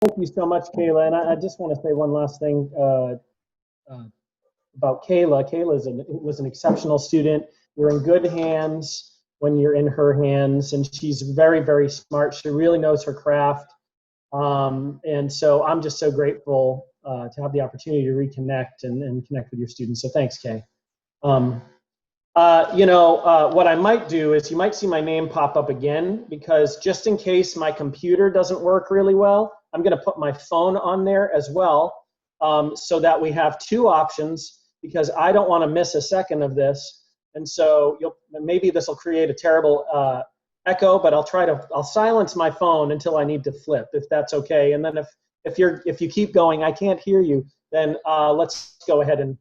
Thank you so much, Kayla. And I just want to say one last thing about Kayla. Kayla was an exceptional student. You're in good hands when you're in her hands, and she's very, very smart. She really knows her craft. And so I'm just so grateful to have the opportunity to reconnect and connect with your students. So thanks, Kay. What I might do is you might see my name pop up again, because just in case my computer doesn't work really well, I'm going to put my phone on there as well, so that we have two options, because I don't want to miss a second of this. And so maybe this will create a terrible echo, but I'll silence my phone until I need to flip, if that's okay. And then if you keep going, I can't hear you, then let's go ahead and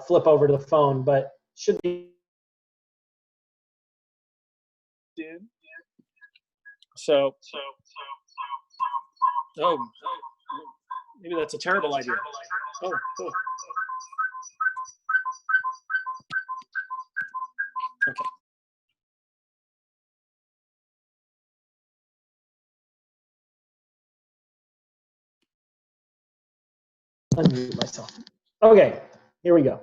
flip over to the phone. But should be. So, oh, maybe that's a terrible idea. Oh. Okay. Unmute myself. Okay, here we go.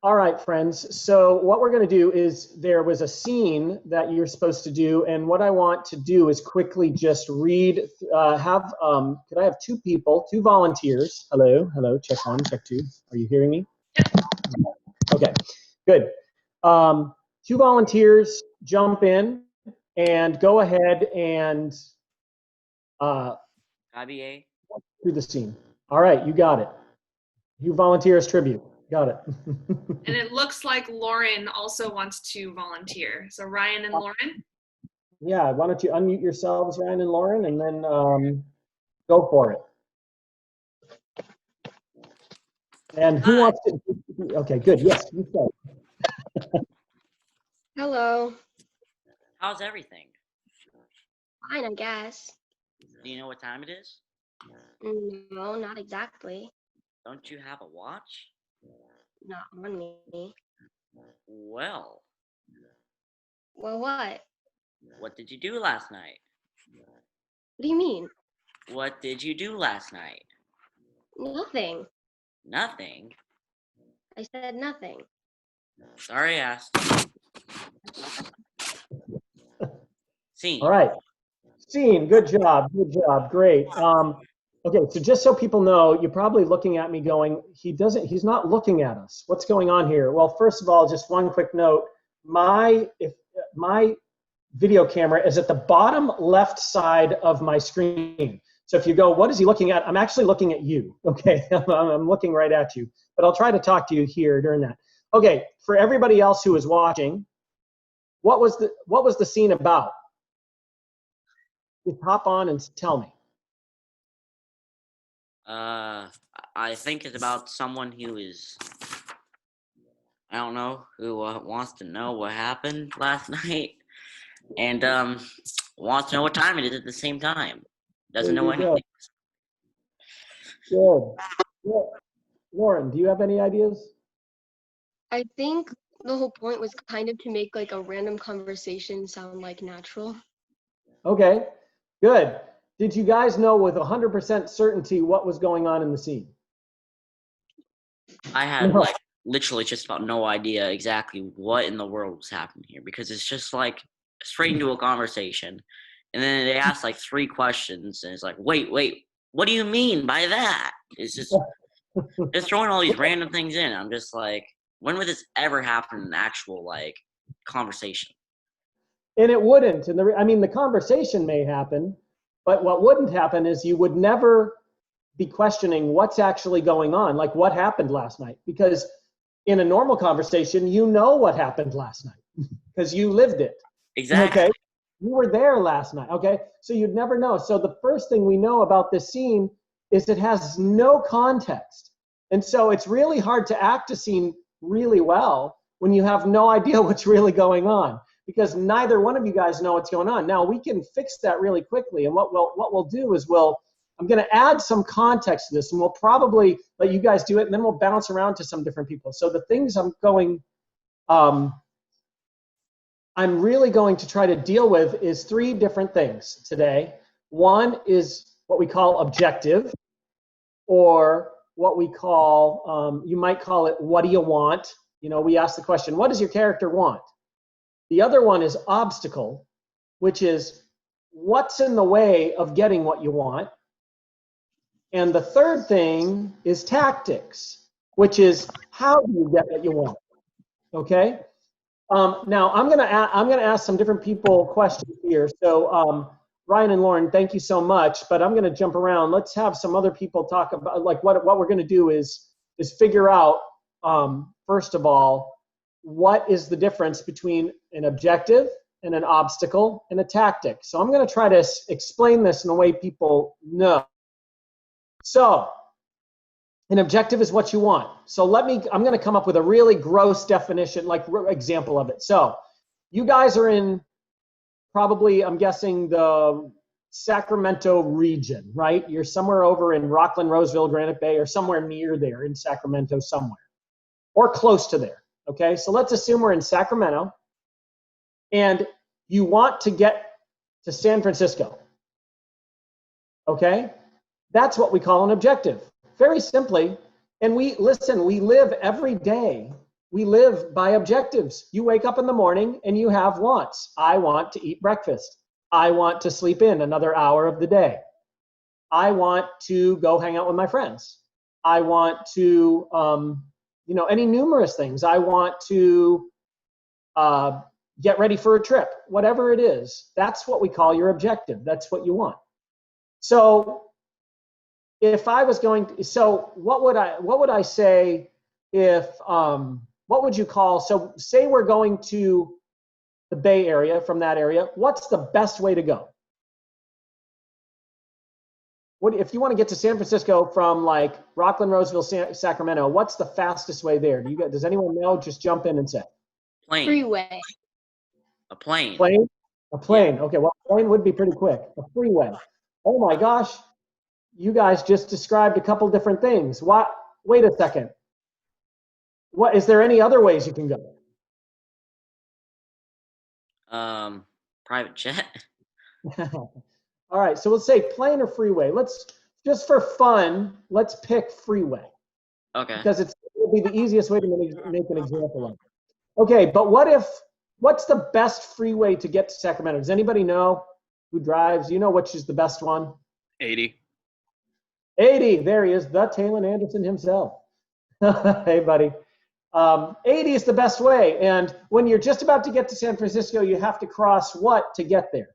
All right, friends. So what we're going to do is, there was a scene that you're supposed to do, and what I want to do is quickly just read. Could I have two volunteers? Hello, check 1, check 2. Are you hearing me? Okay, good. 2 volunteers jump in and go ahead and IBA. through the scene. All right, you got it. You volunteer as tribute. Got it. And it looks like Lauren also wants to volunteer. So Ryan and Lauren? Yeah, why don't you unmute yourselves, Ryan and Lauren, and then go for it. And who wants to? Okay, good. Yes, you start. Hello. How's everything? Fine, I guess. Do you know what time it is? No, not exactly. Don't you have a watch? Not on me. Well, Well, what? what did you do last night? What do you mean? What did you do last night? Nothing. Nothing? I said nothing. Sorry, I asked. Scene. All right. Scene. Good job. Good job. Great. Okay, so just so people know, you're probably looking at me going, he's not looking at us. What's going on here? Well, first of all, just one quick note. My video camera is at the bottom left side of my screen. So if you go, what is he looking at? I'm actually looking at you, okay? I'm looking right at you, but I'll try to talk to you here during that. Okay, for everybody else who is watching, what was the scene about? Just hop on and tell me. I think it's about someone who is, I don't know, who wants to know what happened last night, and wants to know what time it is at the same time. Doesn't know anything. Good. Lauren, do you have any ideas? I think the whole point was kind of to make like a random conversation sound like natural. Okay, good. Did you guys know with 100% certainty what was going on in the scene? I had like literally just about no idea exactly what in the world was happening here, because it's just like straight into a conversation, and then they ask like 3 questions, and it's like, wait, what do you mean by that? It's just they're throwing all these random things in. I'm just like, when would this ever happen in an actual like conversation? And it wouldn't. And the conversation may happen, but what wouldn't happen is you would never be questioning what's actually going on, like what happened last night. Because in a normal conversation, you know what happened last night because you lived it. Exactly. Okay? You were there last night, okay? So you'd never know. So the first thing we know about this scene is it has no context. And so it's really hard to act a scene really well when you have no idea what's really going on, because neither one of you guys know what's going on. Now, we can fix that really quickly, and what we'll do is I'm going to add some context to this, and we'll probably let you guys do it, and then we'll bounce around to some different people. So the things I'm really going to try to deal with is 3 different things today. One is what we call objective, or what we call, you might call it, what do you want? You know, we ask the question, what does your character want? The other one is obstacle, which is what's in the way of getting what you want? And the third thing is tactics, which is how do you get what you want? Okay. Now I'm gonna ask some different people questions here. So Ryan and Lauren, thank you so much. But I'm gonna jump around. Let's have some other people talk about, like, what we're gonna do is figure out, first of all, what is the difference between an objective and an obstacle and a tactic. So I'm gonna try to explain this in a way people know. So an objective is what you want. So I'm going to come up with a really gross definition, like example of it. So you guys are in probably, I'm guessing, the Sacramento region, right? You're somewhere over in Rockland, Roseville, Granite Bay, or somewhere near there in Sacramento somewhere, or close to there. Okay, so let's assume we're in Sacramento and you want to get to San Francisco. Okay, that's what we call an objective. Very simply, and we live every day. We live by objectives. You wake up in the morning and you have wants. I want to eat breakfast. I want to sleep in another hour of the day. I want to go hang out with my friends. I want to, any numerous things. I want to get ready for a trip. Whatever it is, that's what we call your objective. That's what you want. So if I was going to, so what would I say if, what would you call, so say we're going to the Bay Area, from that area, what's the best way to go? What, if you want to get to San Francisco from like Rockland, Roseville, Sacramento, what's the fastest way there? Does anyone know? Just jump in and say. Plane. Freeway. A plane. Plane? A plane. Okay, well, a plane would be pretty quick. A freeway. Oh my gosh. You guys just described a couple different things. What? Wait a second. What, is there any other ways you can go? Private jet. All right, so let's say plane or freeway. Let's, just for fun, let's pick freeway. Okay. Because it will be the easiest way to make an example of it. Okay, but what's the best freeway to get to Sacramento? Does anybody know who drives? You know which is the best one? 80. 80, there he is, the Talon Anderson himself. Hey, buddy. 80 is the best way. And when you're just about to get to San Francisco, you have to cross what to get there?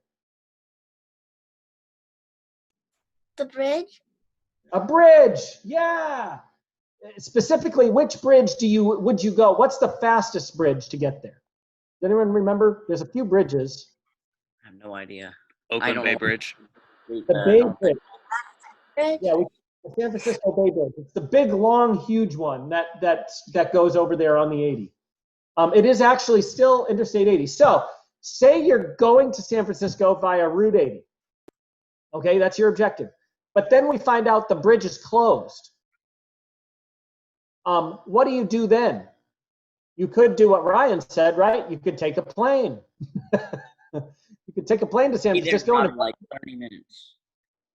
The bridge? A bridge, yeah. Specifically, which bridge would you go? What's the fastest bridge to get there? Does anyone remember? There's a few bridges. I have no idea. Oakland Bay Bridge. The Bay Bridge. Bridge? Yeah, the San Francisco Bay Bridge. It's the big, long, huge one that goes over there on the 80. It is actually still Interstate 80. So say you're going to San Francisco via Route 80. Okay, that's your objective. But then we find out the bridge is closed. What do you do then? You could do what Ryan said, right? You could take a plane. You could take a plane to San Be there Francisco. in like 30 minutes.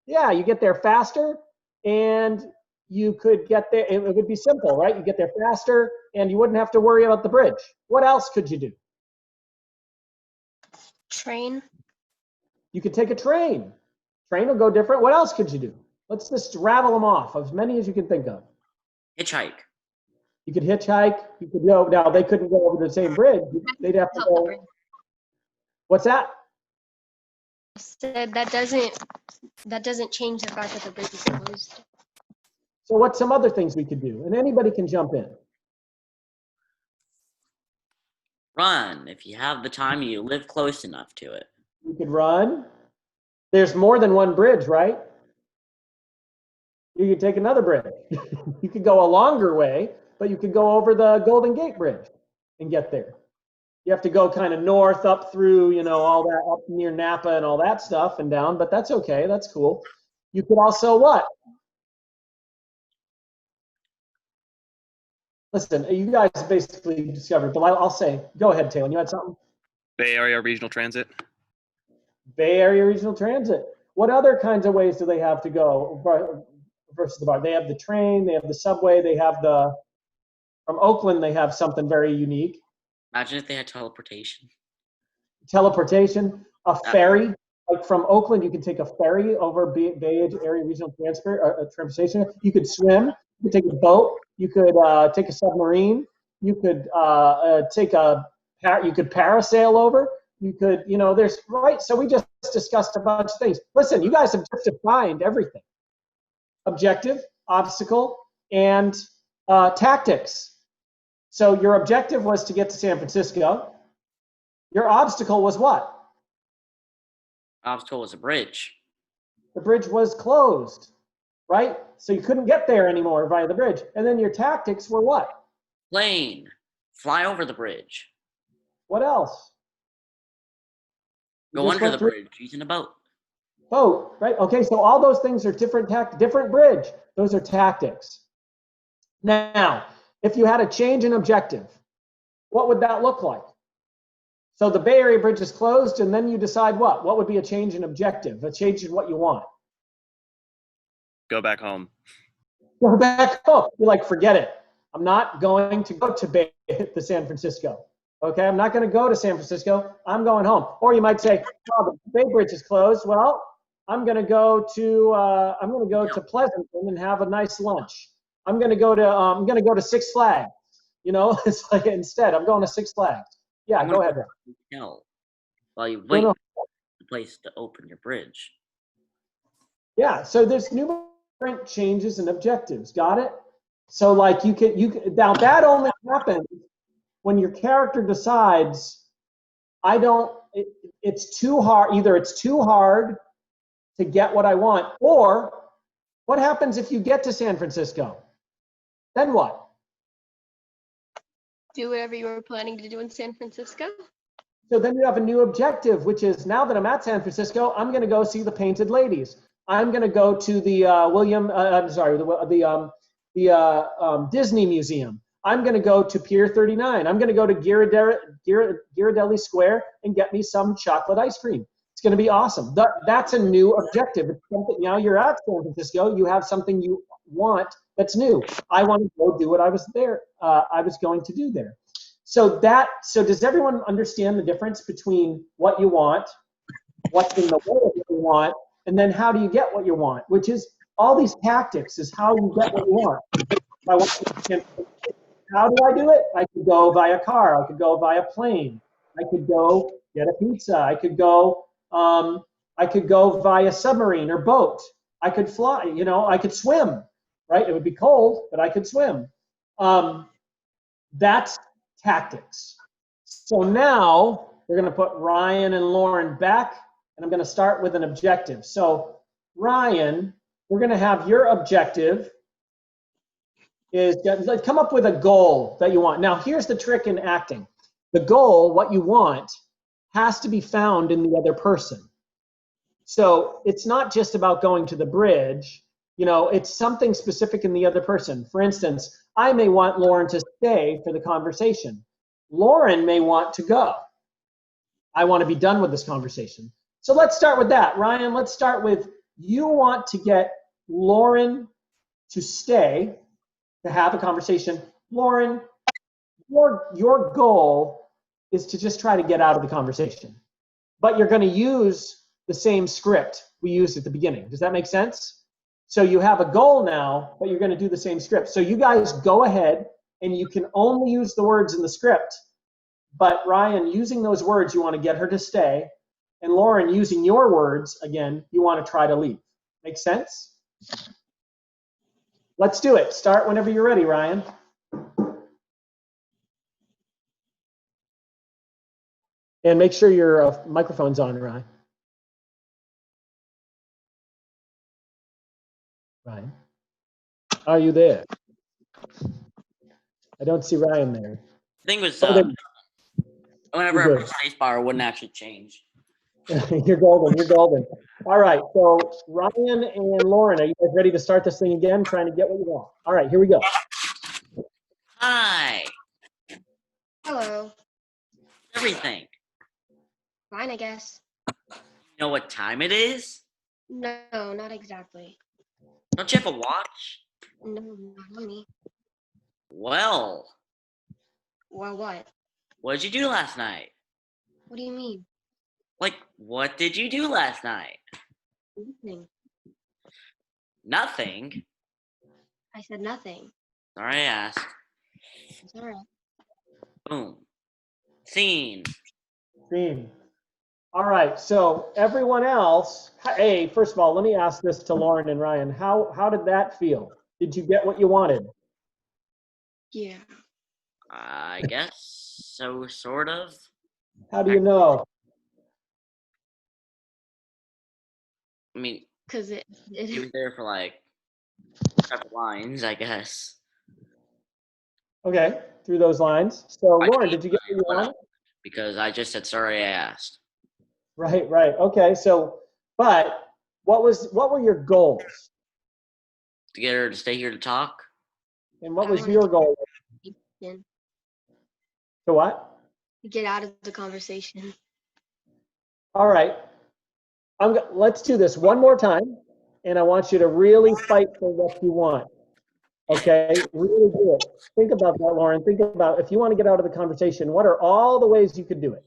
Yeah, you get there faster, and you could get there. It would be simple, right? You get there faster, and you wouldn't have to worry about the bridge. What else could you do? Train. You could take a train. Train will go different. What else could you do? Let's just rattle them off, as many as you can think of. Hitchhike. You could hitchhike. You could go. Now they couldn't go over the same bridge. They'd have to go. What's that? Said that doesn't change the fact that the bridge is closed. So what's some other things we could do? And anybody can jump in. Run. If you have the time, you live close enough to it. You could run. There's more than one bridge, right? You could take another bridge. You could go a longer way, but you could go over the Golden Gate Bridge and get there. You have to go kind of north up through, all that up near Napa and all that stuff and down, but that's okay. That's cool. You could also what? Listen, you guys basically discovered, but I'll say, go ahead, Taylor. You had something? Bay Area Regional Transit. Bay Area Regional Transit. What other kinds of ways do they have to go versus the bar? They have the train, they have the subway, they have from Oakland, they have something very unique. Imagine if they had teleportation. Teleportation, a ferry. Like from Oakland, you can take a ferry over Bay Area Regional Transportation. You could swim. You could take a boat. You could take a submarine. You could you could parasail over. You could, there's right. So we just discussed a bunch of things. Listen, you guys have just defined everything: objective, obstacle, and tactics. So your objective was to get to San Francisco. Your obstacle was what? Obstacle was a bridge. The bridge was closed, right? So you couldn't get there anymore via the bridge. And then your tactics were what? Plane. Fly over the bridge. What else? Go under the bridge using a boat. Boat, right? Okay, so all those things are different bridge. Those are tactics. Now, if you had a change in objective, what would that look like? So the Bay Area Bridge is closed, and then you decide what? What would be a change in objective, a change in what you want? Go back home. Go back home. You're like, forget it. I'm not going to go to San Francisco. Okay, I'm not going to go to San Francisco. I'm going home. Or you might say, oh, the Bay Bridge is closed. Well, I'm going to go to Pleasanton and have a nice lunch. I'm going to go to Six Flags. It's like instead I'm going to Six Flags. Yeah, go ahead. No. While you wait for the place to open your bridge. Yeah, so there's numerous changes and objectives. Got it? So like you could now that only happens when your character decides it's too hard. Either it's too hard to get what I want, or what happens if you get to San Francisco? Then what? Do whatever you were planning to do in San Francisco. So then you have a new objective, which is now that I'm at San Francisco, I'm going to go see the Painted Ladies. I'm going to go to the Disney Museum. I'm going to go to Pier 39. I'm going to go to Ghirardelli Square and get me some chocolate ice cream. It's going to be awesome. That's a new objective. It's something, now you're at San Francisco. You have something you want that's new. I want to go do what I was going to do there. So does everyone understand the difference between what you want, what's in the way of what you want, and then how do you get what you want? Which is all these tactics is how you get what you want. How do I do it? I could go via car. I could go via plane. I could go get a pizza. I could go via submarine or boat. I could fly. I could swim. Right? It would be cold, but I could swim. That's tactics. So now we're going to put Ryan and Lauren back, and I'm going to start with an objective. So Ryan, we're going to have your objective is come up with a goal that you want. Now, here's the trick in acting. The goal, what you want, has to be found in the other person. So it's not just about going to the bridge. It's something specific in the other person. For instance, I may want Lauren to stay for the conversation. Lauren may want to go. I want to be done with this conversation. So let's start with that. Ryan, let's start with you want to get Lauren to stay to have a conversation. Lauren, your goal is to just try to get out of the conversation. But you're going to use the same script we used at the beginning. Does that make sense? So you have a goal now, but you're going to do the same script. So you guys go ahead, and you can only use the words in the script. But Ryan, using those words, you want to get her to stay. And Lauren, using your words, again, you want to try to leave. Make sense? Let's do it. Start whenever you're ready, Ryan. And make sure your microphone's on, Ryan. Ryan, are you there? I don't see Ryan there. The thing was, You're whenever I good. press spacebar, it wouldn't actually change. You're golden. You're golden. All right. So Ryan and Lauren, are you guys ready to start this thing again? Trying to get what you want. All right. Here we go. Hi. Hello. Everything. Fine, I guess. You know what time it is? No, not exactly. Don't you have a watch? No, not on me. Well, Well, what? what did you do last night? What do you mean? Like, what did you do last night? Nothing. Nothing. I said nothing. Sorry, I asked. It's all right. Boom. Scene. Green. All right, so everyone else, hey, first of all, let me ask this to Lauren and Ryan. How did that feel? Did you get what you wanted? Yeah. I guess so, sort of. How do you know? I mean, Because he was there for like a couple lines, I guess. Okay, through those lines. So I Lauren, changed did you get what you mine, wanted? because I just said sorry I asked. Right, right. Okay, so, but what were your goals? To get her to stay here to talk. And what I was wanted your goal? in, To what? to get out of the conversation. All right. Let's do this one more time, and I want you to really fight for what you want. Okay, really do it. Think about that, Lauren. Think about if you want to get out of the conversation, what are all the ways you could do it?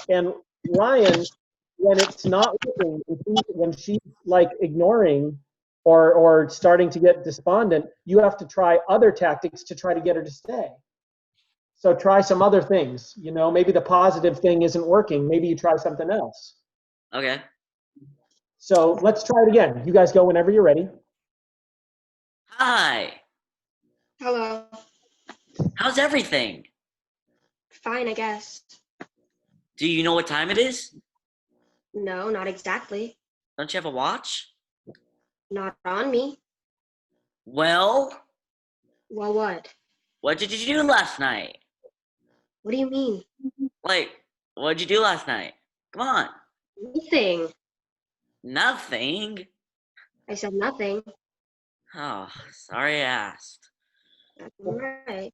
And Ryan, when it's not working, when she's like ignoring or starting to get despondent, you have to try other tactics to try to get her to stay. So try some other things. You know, maybe the positive thing isn't working. Maybe you try something else. Okay. So let's try it again. You guys go whenever you're ready. Hi. Hello. How's everything? Fine, I guess. Do you know what time it is? No, not exactly. Don't you have a watch? Not on me. Well, Well, what did you do last night? what do you mean? Like, what did you do last night? Come on. Nothing. Nothing. I said nothing. Oh, sorry I asked. That's all right.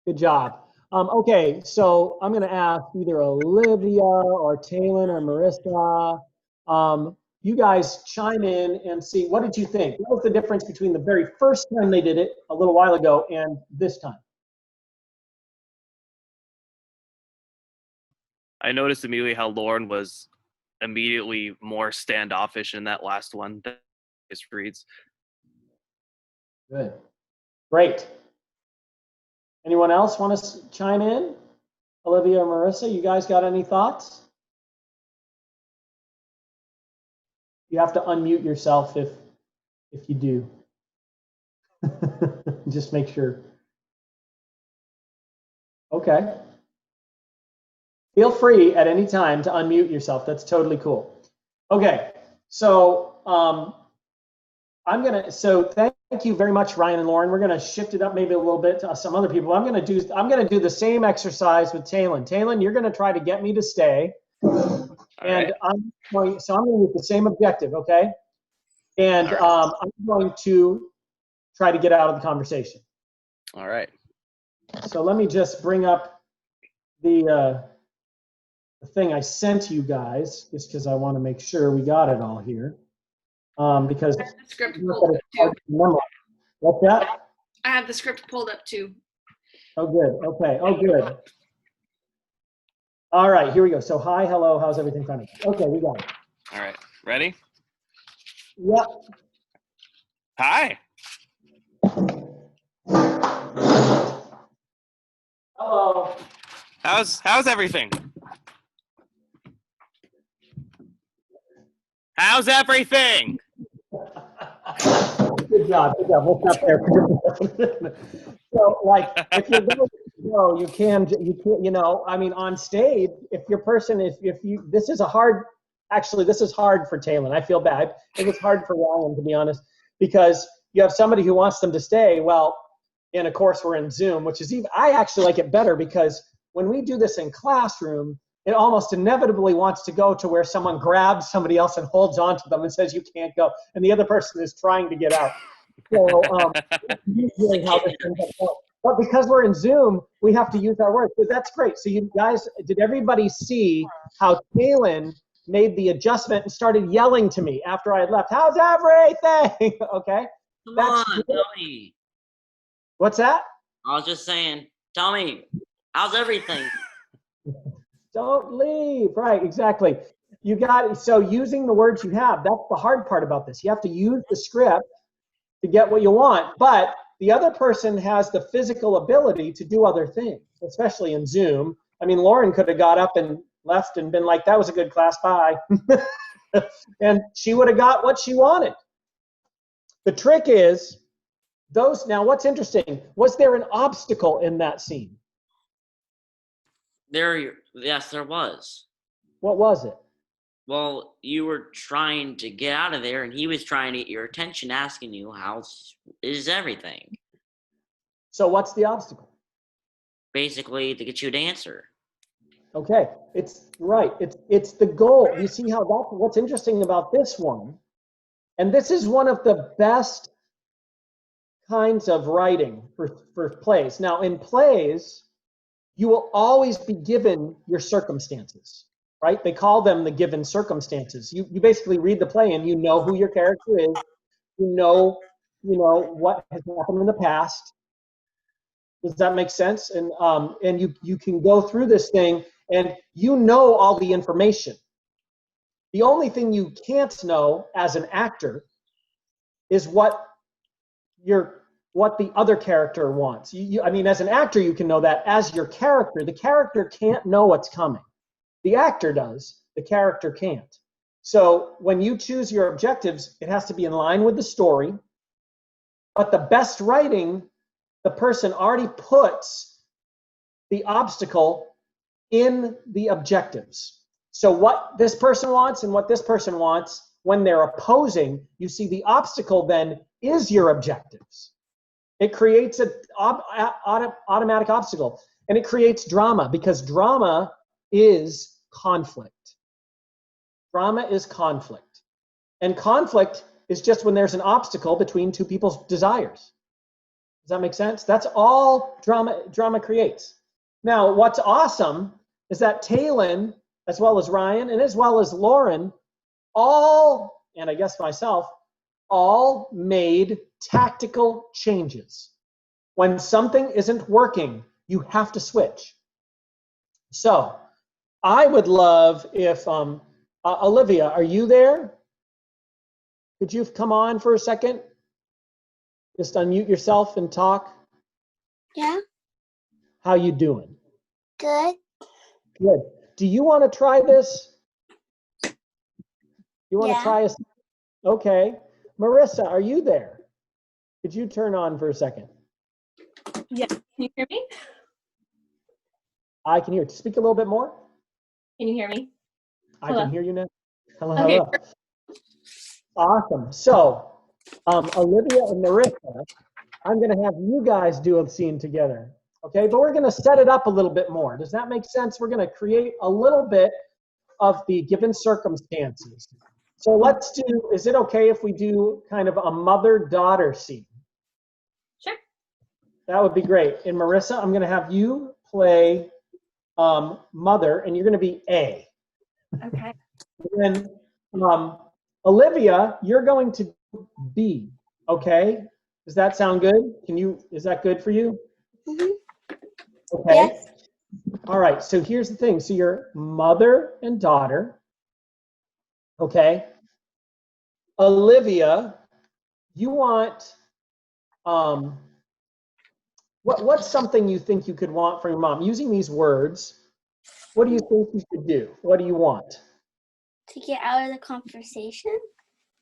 Good job. Okay, so I'm going to ask either Olivia or Taylor or Marissa. You guys chime in and see, what did you think? What was the difference between the very first time they did it a little while ago and this time? I noticed immediately how Lauren was immediately more standoffish in that last one than his reads. Good. Great. Anyone else want to chime in? Olivia or Marissa, you guys got any thoughts? You have to unmute yourself if you do. Just make sure. Okay. Feel free at any time to unmute yourself. That's totally cool. Okay, so thank you very much, Ryan and Lauren. We're gonna shift it up maybe a little bit to some other people. I'm gonna do the same exercise with Talon. Talon, you're gonna try to get me to stay. And I'm going use the same objective, okay? And I'm going to try to get out of the conversation. All right. So let me just bring up the thing I sent you guys, just because I want to make sure we got it all here. Because I have the script pulled up too. What's that? I have the script pulled up too. Oh, good. Okay. Oh, good. All right, here we go. So hi, hello, how's everything coming? Okay, we got it. All right. Ready? Yep. Hi. Hello. How's everything? How's everything? Good job. Good job. We'll stop there. So, like, if you're going to go, you can't, you know, I mean, on stage, if this is hard for Talon. I feel bad. I think it's hard for Ryan, to be honest, because you have somebody who wants them to stay. Well, and of course, we're in Zoom, which is I actually like it better because when we do this in classroom, it almost inevitably wants to go to where someone grabs somebody else and holds onto them and says, you can't go. And the other person is trying to get out. So usually how this ends up going. But because we're in Zoom, we have to use our words. But that's great. So you guys, did everybody see how Talon made the adjustment and started yelling to me after I had left. How's everything? Okay. Come That's on, good. tell me. What's that? I was just saying, tell me, how's everything? Don't leave. Right, exactly. You got, so using the words you have, that's the hard part about this. You have to use the script to get what you want, but the other person has the physical ability to do other things, especially in Zoom. I mean, Lauren could have got up and left and been like, that was a good class, bye. And she would have got what she wanted. The trick is, now what's interesting, was there an obstacle in that scene? Yes, there was. What was it? Well, you were trying to get out of there, and he was trying to get your attention, asking you, how is everything? So what's the obstacle? Basically, to get you to answer. Okay, it's right. It's the goal. You see how what's interesting about this one, and this is one of the best kinds of writing for plays. Now, in plays, you will always be given your circumstances, right? They call them the given circumstances. You basically read the play and you know who your character is. You know what has happened in the past. Does that make sense? And you can go through this thing and you know all the information. The only thing you can't know as an actor is what the other character wants. I mean, as an actor, you can know that. As your character, the character can't know what's coming. The actor does. The character can't. So when you choose your objectives, it has to be in line with the story. But the best writing, the person already puts the obstacle in the objectives. So what this person wants and what this person wants, when they're opposing, you see the obstacle then is your objectives. It creates an automatic obstacle, and it creates drama, because drama is conflict. Drama is conflict. And conflict is just when there's an obstacle between two people's desires. Does that make sense? That's all drama creates. Now, what's awesome is that Talon, as well as Ryan, and as well as Lauren, all, and I guess myself, all made tactical changes. When something isn't working, you have to switch. So I would love if, Olivia, are you there? Could you come on for a second? Just unmute yourself and talk. Yeah, How you doing? good. Good. Do you want to try this? You want to Yeah. try us? Okay. Marissa, are you there? Could you turn on for a second? Yeah, can you hear me? I can hear. Speak a little bit more. Can you hear me? I Hello? can hear you now. Hello, Okay. hello. Awesome. So, Olivia and Marissa, I'm going to have you guys do a scene together. Okay, but we're going to set it up a little bit more. Does that make sense? We're going to create a little bit of the given circumstances. So let's do, is it okay if we do kind of a mother-daughter scene? Sure. That would be great. And Marissa, I'm going to have you play mother, and you're going to be A. Okay. And then Olivia, you're going to B. Okay? Does that sound good? Is that good for you? Mhm. Okay. Yes. All right. So here's the thing. So you're mother and daughter. Okay. Olivia, you want what's something you think you could want from your mom? Using these words, what do you think you could do? What do you want? To get out of the conversation.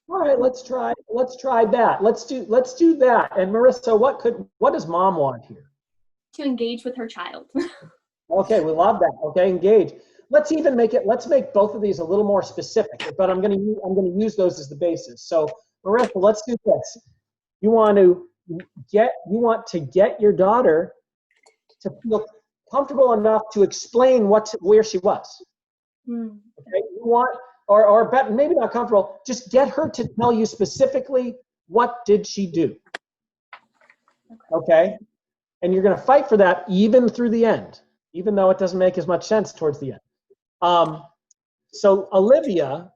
All right, let's try that. Let's do that. And Marissa, what does mom want here? To engage with her child. Okay, we love that. Okay, engage. Let's make both of these a little more specific, but I'm going to use those as the basis. So Marissa, let's do this. You want to get your daughter to feel comfortable enough to explain where she was. Hmm. Okay, you want, or maybe not comfortable, just get her to tell you specifically what did she do. Okay? And you're going to fight for that even through the end, even though it doesn't make as much sense towards the end. So Olivia,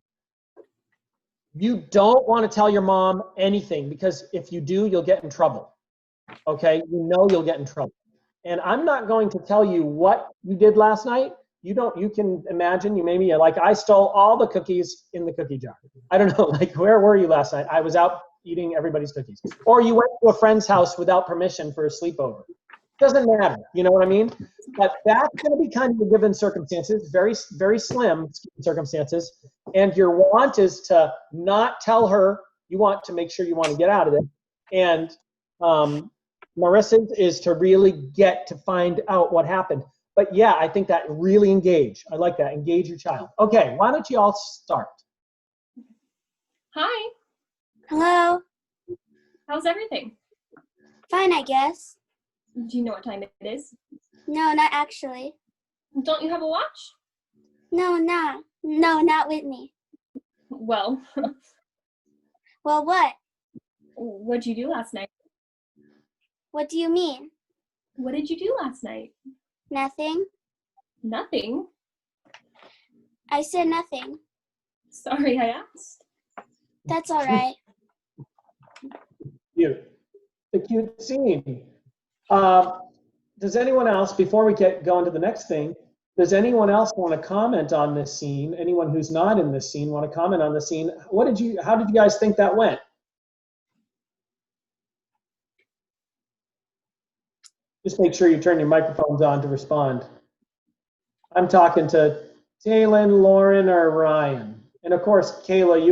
you don't want to tell your mom anything because if you do, you'll get in trouble. Okay? You know you'll get in trouble. And I'm not going to tell you what you did last night. You can imagine, you maybe, like, I stole all the cookies in the cookie jar. I don't know, like, where were you last night? I was out eating everybody's cookies. Or you went to a friend's house without permission for a sleepover. Doesn't matter, you know what I mean? But that's going to be kind of a given circumstances, very, very slim circumstances. And your want is to not tell her. You want to make sure you want to get out of it. And Marissa's is to really get to find out what happened. But yeah, I think that really engage. I like that. Engage your child. Okay, why don't you all start? Hi. Hello. How's everything? Fine, I guess. Do you know what time it is? No, not actually. Don't you have a watch? No, not with me. Well, Well, what? what'd you do last night? What do you mean? What did you do last night? Nothing. Nothing. I said nothing. Sorry, I asked. That's all right. Cute. The cute scene. Does anyone else, before we go into the next thing, does anyone else want to comment on this scene? Anyone who's not in this scene want to comment on the scene? How did you guys think that went? Just make sure you turn your microphones on to respond. I'm talking to Taylin, Lauren, or Ryan. And of course, Kayla,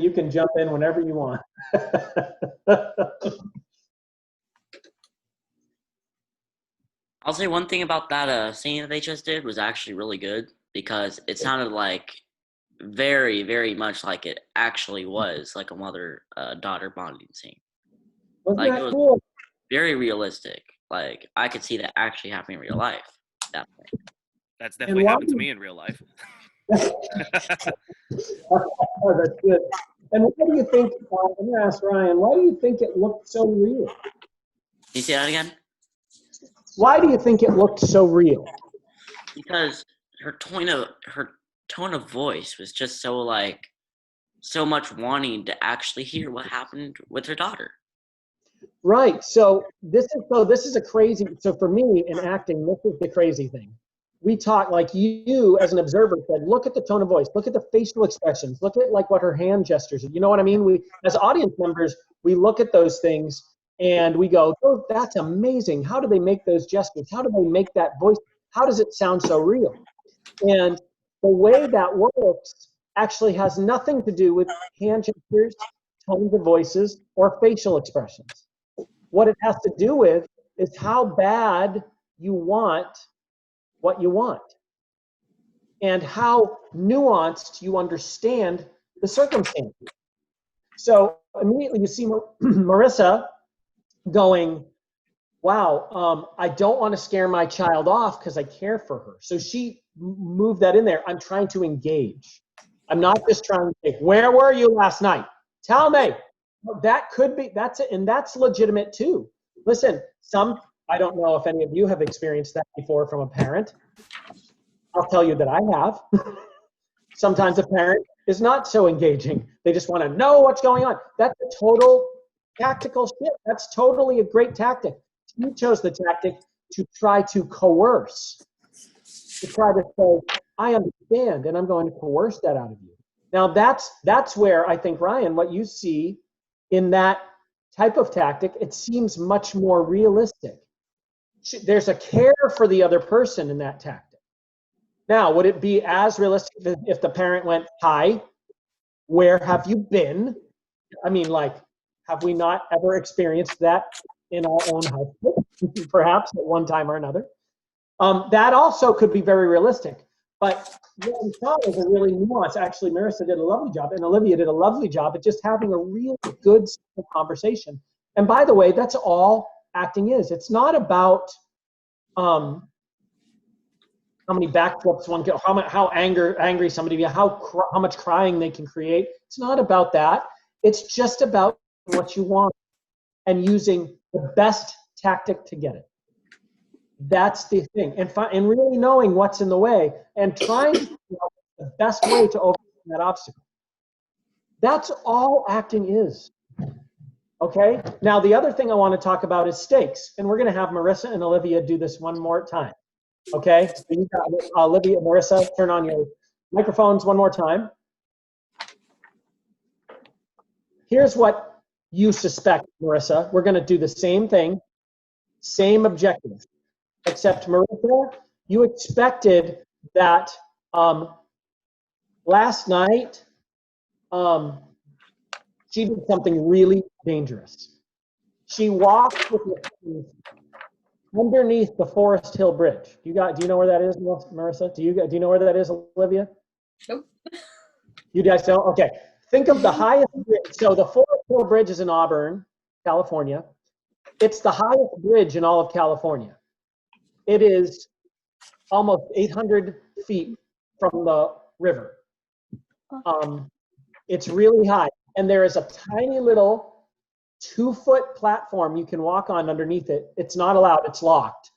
you can jump in whenever you want. I'll say one thing about that scene that they just did was actually really good because it sounded like very, very much like it actually was like a mother-daughter bonding scene. Wasn't Like, that it was cool? very realistic. Like, I could see that actually happening in real life. Definitely. That's definitely why happened to do- me in real life. Oh, that's good. And what do you think, I'm going to ask Ryan, why do you think it looked so real? Can you say that again? Why do you think it looked so real? Because her tone of voice was just so much wanting to actually hear what happened with her daughter. Right. So this is a crazy. So for me in acting, this is the crazy thing. We talk like you as an observer said. Look at the tone of voice. Look at the facial expressions. Look at like what her hand gestures. You know what I mean? We as audience members, we look at those things and we go, "Oh, that's amazing! How do they make those gestures? How do they make that voice? How does it sound so real?" And the way that works actually has nothing to do with hand gestures, tones of voices, or facial expressions. What it has to do with is how bad you want what you want and how nuanced you understand the circumstances. So immediately you see Marissa going, wow, I don't want to scare my child off because I care for her. So she moved that in there. I'm trying to engage. I'm not just trying to say, where were you last night? Tell me. That could be, that's legitimate too. Listen, I don't know if any of you have experienced that before from a parent. I'll tell you that I have. Sometimes a parent is not so engaging. They just want to know what's going on. That's a total tactical shit. That's totally a great tactic. You chose the tactic to try to coerce, to try to say, I understand, and I'm going to coerce that out of you. Now that's where I think, Ryan, what you see in that type of tactic, it seems much more realistic. There's a care for the other person in that tactic. Now, would it be as realistic if the parent went, hi, where have you been? I mean, like, have we not ever experienced that in our own household, perhaps at one time or another? That also could be very realistic. But what we saw was a really nuance. Actually, Marissa did a lovely job, and Olivia did a lovely job at just having a really good conversation. And by the way, that's all acting is. It's not about how many backflips one can, how angry somebody, how much crying they can create. It's not about that. It's just about what you want and using the best tactic to get it. That's the thing. And really knowing what's in the way and trying to the best way to overcome that obstacle. That's all acting is. Okay? Now, the other thing I want to talk about is stakes. And we're going to have Marissa and Olivia do this one more time. Okay? So you got Olivia and Marissa, turn on your microphones one more time. Here's what you suspect, Marissa. We're going to do the same thing, same objective. Except, Marissa, you expected that last night she did something really dangerous. She walked with her friends underneath the Forest Hill Bridge. Do you know where that is, Marissa? Do you know where that is, Olivia? Nope. You guys don't? Okay. Think of the highest bridge. So the Forest Hill Bridge is in Auburn, California. It's the highest bridge in all of California. It is almost 800 feet from the river. It's really high. And there is a tiny little 2-foot platform you can walk on underneath it. It's not allowed, it's locked.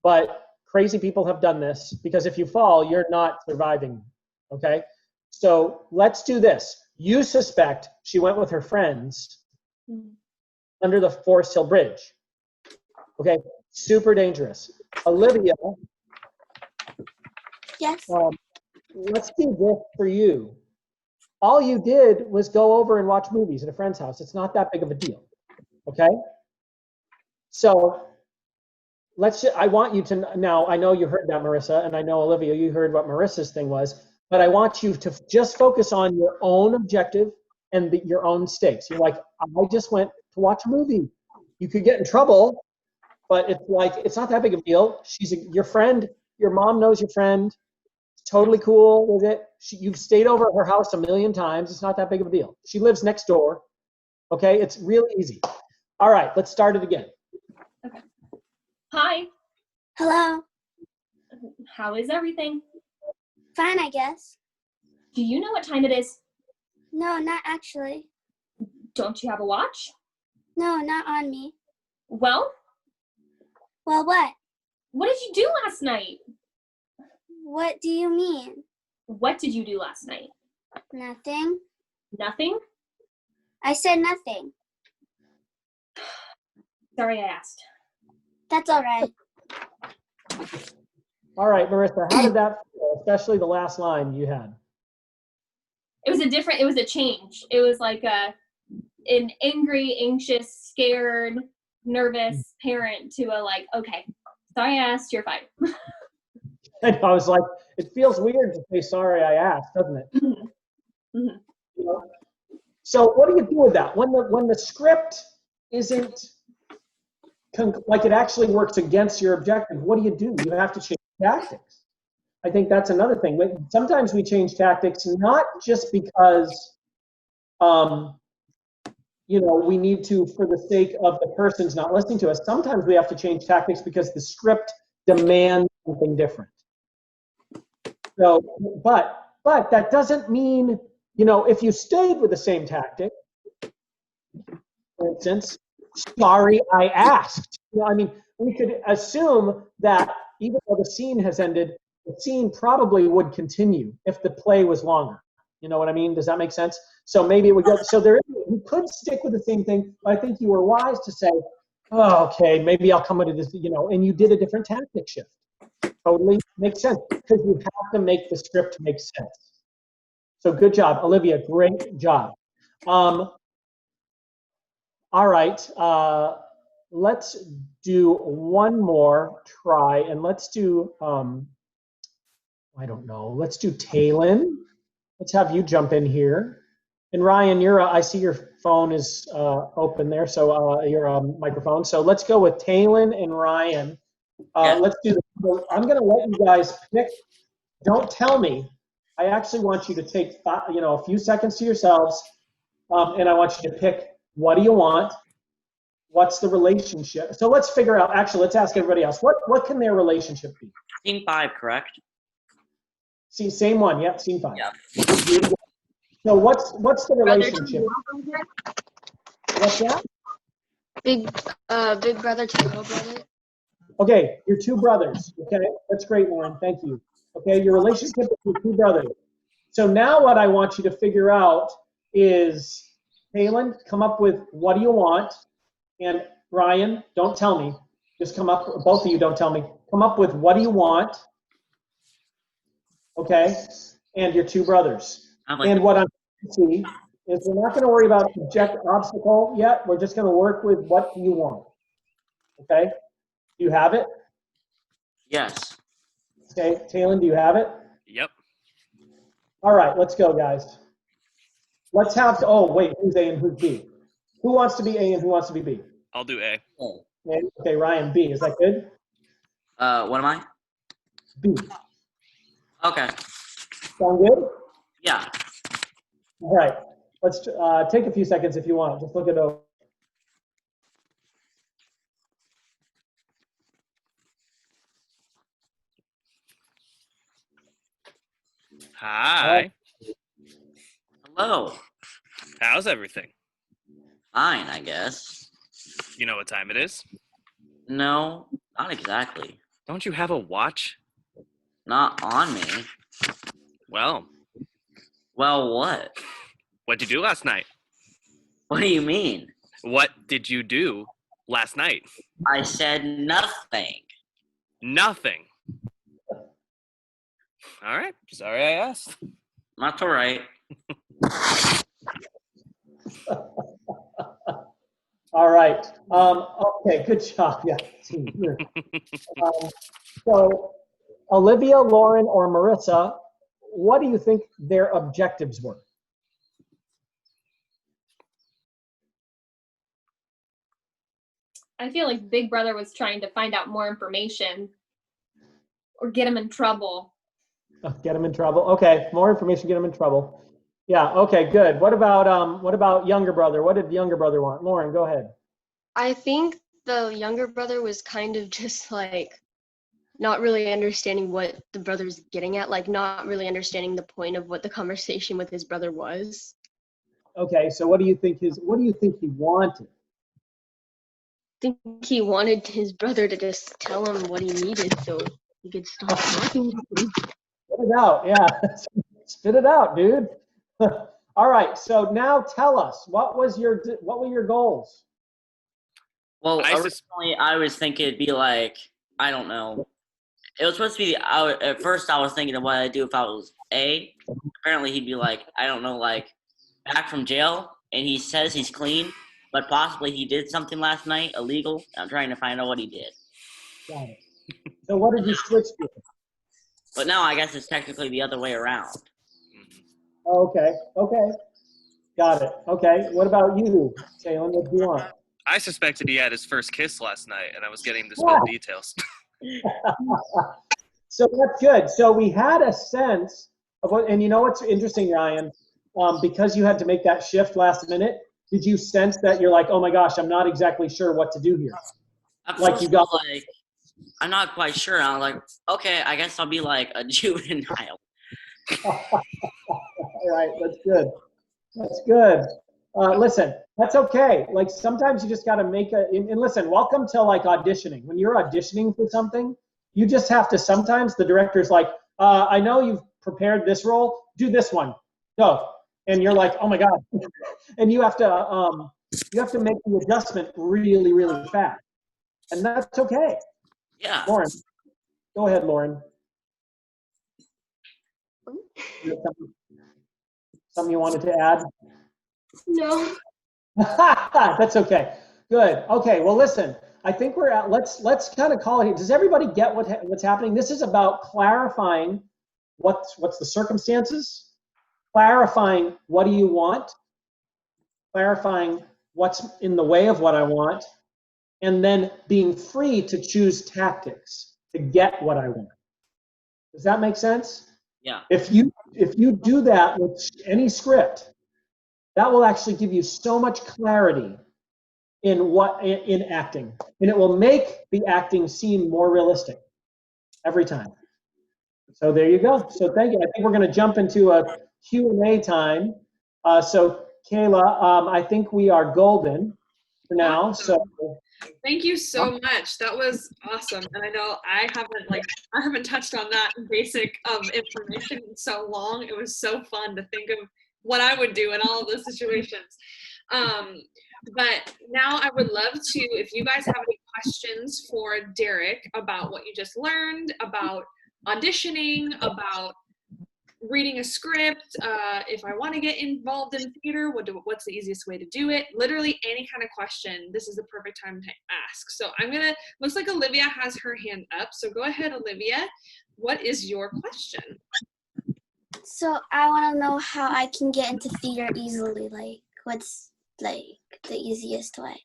But crazy people have done this because if you fall, you're not surviving, okay? So let's do this. You suspect she went with her friends under the Forest Hill Bridge. Okay, super dangerous. Olivia, Yes. let's do this for you. All you did was go over and watch movies at a friend's house. It's not that big of a deal, okay? So I want you to, now I know you heard that, Marissa, and I know, Olivia, you heard what Marissa's thing was, but I want you to just focus on your own objective and your own stakes. You're like, I just went to watch a movie. You could get in trouble, but it's like, it's not that big of a deal. She's your friend. Your mom knows your friend. Totally cool with it. You've stayed over at her house a million times. It's not that big of a deal. She lives next door. Okay, it's really easy. All right, let's start it again. Okay. Hi. Hello. How is everything? Fine, I guess. Do you know what time it is? No, not actually. Don't you have a watch? No, not on me. Well, Well, what? what did you do last night? What do you mean? What did you do last night? Nothing. Nothing? I said nothing. Sorry I asked. That's all right. All right, Marissa, how did that feel, especially the last line you had? It was a change. It was like an angry, anxious, scared, nervous parent to a like, okay, sorry I asked, you're fine. And I was like, it feels weird to say sorry I asked, doesn't it? Mm-hmm. Mm-hmm. You know? So what do you do with that? When the script isn't like it actually works against your objective, what do? You have to change tactics. I think that's another thing. Sometimes we change tactics not just because we need to for the sake of the person's not listening to us. Sometimes we have to change tactics because the script demands something different. So, but that doesn't mean, if you stayed with the same tactic, for instance, sorry I asked. We could assume that even though the scene has ended, the scene probably would continue if the play was longer. You know what I mean? Does that make sense? So maybe it would go. So you could stick with the same thing, but I think you were wise to say, oh, okay, maybe I'll come into this, and you did a different tactic shift. Totally makes sense because you have to make the script make sense. So good job, Olivia. Great job. All right. Let's do one more try, and let's do I don't know. Let's do Taylin. Let's have you jump in here. And Ryan, I see your phone is open there, so your microphone. So let's go with Taylin and Ryan. Let's do this. I'm going to let you guys pick. Don't tell me. I actually want you to take a few seconds to yourselves, and I want you to pick. What do you want? What's the relationship? So let's figure out. Actually, let's ask everybody else. What can their relationship be? Scene 5, correct? See, same one. Yep, scene 5. Yeah. So what's the relationship? What's that? Big brother to little brother. Okay, your two brothers. Okay, that's great, Lauren. Thank you. Okay, your relationship with your two brothers. So now what I want you to figure out is, Kaylin, come up with what do you want? And Ryan, don't tell me. Just come up, both of you don't tell me. Come up with what do you want? Okay? And your two brothers. I'm like, And what I'm going to see is we're not going to worry about object obstacle yet. We're just going to work with what do you want. Okay? Do you have it? yes. Okay, Taylor, do you have it? Yep. All right, let's go, guys. Let's have to, oh, wait, who's A and who's B? Who wants to be A and who wants to be B? I'll do A. Okay, Ryan, B. Is that good? What am I? B. Okay. Sound good? Yeah. All right. Let's take a few seconds if you want. Just look it over. Hi. Hello. How's everything? Fine, I guess. You know what time it is? No, not exactly. Don't you have a watch? Not on me. Well, Well, what? what'd you do last night? What do you mean? What did you do last night? I said nothing. Nothing. All right. Sorry I asked. That's all right. All right. Okay, good job. Yeah. So, Olivia, Lauren, or Marissa, what do you think their objectives were? I feel like Big Brother was trying to find out more information or get him in trouble. Get them in trouble. Okay, more information, get them in trouble. Yeah. Okay. Good. What about younger brother? What did the younger brother want? Lauren, go ahead. I think the younger brother was kind of just like not really understanding what the brother's getting at, like not really understanding the point of what the conversation with his brother was. Okay. So what do you think he wanted? I think he wanted his brother to just tell him what he needed so he could stop talking to him. Spit it out. Yeah. Spit it out, dude. All right. So now tell us what were your goals? Well, I sus- originally I was thinking it'd be like, I don't know. It was supposed to be, at first I was thinking of what I'd do if I was A. Apparently he'd be like, I don't know, like, back from jail, and he says he's clean, but possibly he did something last night illegal. I'm trying to find out what he did. Got it. So what did you switch to? But now I guess it's technically the other way around. Okay. Okay. Got it. Okay. What about you, Taylor? What do you want? I suspected he had his first kiss last night, and I was getting the spill details. So that's good. So we had a sense of what, and you know what's interesting, Ryan? Because you had to make that shift last minute, did you sense that you're like, oh my gosh, I'm not exactly sure what to do here? At Like first you got- I was like, I'm not quite sure. I was like, okay, I guess I'll be like a juvenile. All right, that's good. That's good. Listen, that's okay. Like sometimes you just got to make and listen, welcome to like auditioning. When you're auditioning for something, you just have to, sometimes the director's like, I know you've prepared this role, do this one, go. And you're like, oh my God. And you have to make the adjustment really, really fast. And that's okay. Yeah. Lauren, go ahead, Lauren. Something you wanted to add? No. That's okay. Good. Okay. Well, listen. I think we're at. Let's kind of call it here. Does everybody get what's happening? This is about clarifying what's the circumstances, clarifying what do you want, clarifying what's in the way of what I want, and then being free to choose tactics to get what I want. Does that make sense? Yeah. If you do that with any script, that will actually give you so much clarity in acting, and it will make the acting seem more realistic every time. So there you go. So thank you. I think we're going to jump into a Q&A time. So Kayla, I think we are golden. for now. So Thank you so much. That was awesome. And I know I haven't touched on that basic information in so long. It was so fun to think of what I would do in all of those situations. But now I would love to, if you guys have any questions for Derek about what you just learned, about auditioning, about reading a script, if I want to get involved in theater, what's the easiest way to do it? Literally any kind of question, this is the perfect time to ask. So looks like Olivia has her hand up. So go ahead, Olivia. What is your question? So I want to know how I can get into theater easily. Like, what's like the easiest way?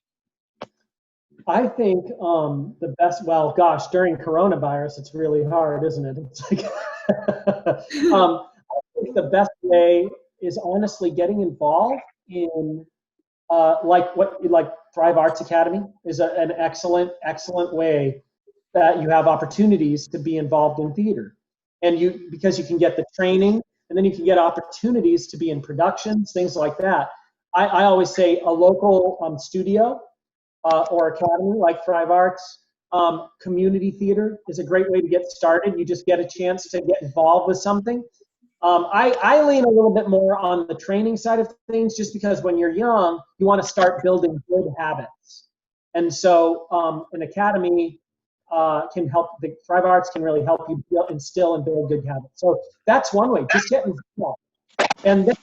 I think the best, well, gosh, during coronavirus, it's really hard, isn't it? It's like, I think the best way is honestly getting involved in, like Thrive Arts Academy is an excellent way that you have opportunities to be involved in theater. And because you can get the training, and then you can get opportunities to be in productions, things like that. I always say a local studio or academy like Thrive Arts, community theater is a great way to get started. You just get a chance to get involved with something. I lean a little bit more on the training side of things, just because when you're young, you want to start building good habits. And so an academy can help, the Thrive Arts can really help you instill and build good habits. So that's one way, just get involved. And then